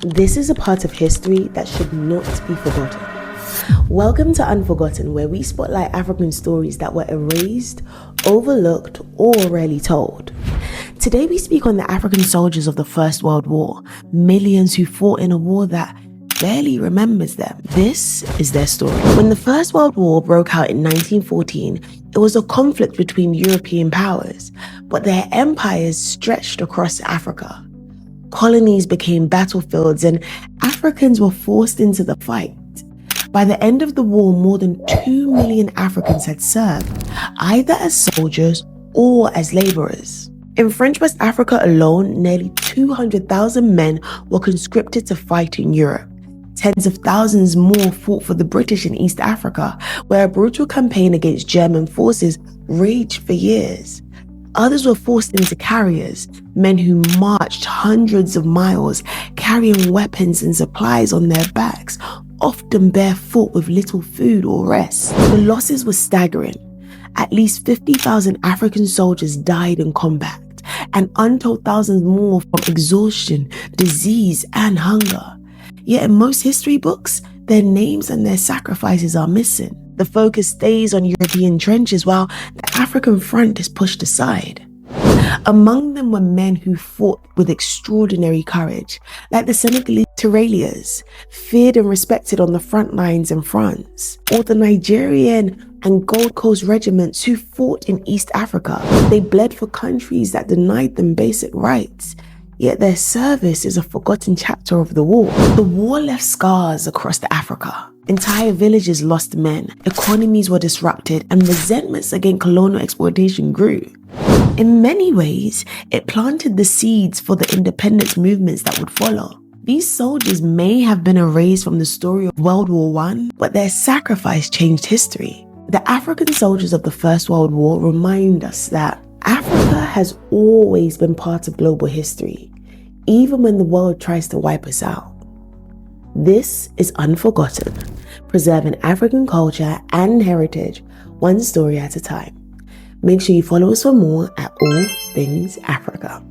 This is a part of history that should not be forgotten. Welcome to Unforgotten, where we spotlight African stories that were erased, overlooked, or rarely told. Today we speak on the African soldiers of the First World War, millions who fought in a war that barely remembers them. This is their story. When the First World War broke out in 1914, it was a conflict between European powers, but their empires stretched across Africa. Colonies became battlefields and Africans were forced into the fight. By the end of the war, more than 2 million Africans had served, either as soldiers or as laborers. In French West Africa alone, nearly 200,000 men were conscripted to fight in Europe. Tens of thousands more fought for the British in East Africa, where a brutal campaign against German forces raged for years. Others were forced into carriers, men who marched hundreds of miles, carrying weapons and supplies on their backs, often barefoot with little food or rest. The losses were staggering. At least 50,000 African soldiers died in combat, and untold thousands more from exhaustion, disease, and hunger. Yet in most history books, their names and their sacrifices are missing. The focus stays on European trenches while the African front is pushed aside. Among them were men who fought with extraordinary courage, like the Senegalese Tirailleurs, feared and respected on the front lines in France, or the Nigerian and Gold Coast regiments who fought in East Africa. They bled for countries that denied them basic rights, yet their service is a forgotten chapter of the war. The war left scars across Africa. Entire villages lost men, economies were disrupted, and resentments against colonial exploitation grew. In many ways, it planted the seeds for the independence movements that would follow. These soldiers may have been erased from the story of World War I, but their sacrifice changed history. The African soldiers of the First World War remind us that Africa has always been part of global history, even when the world tries to wipe us out. This is Unforgotten, preserving African culture and heritage, one story at a time. Make sure you follow us for more at All Things Africa.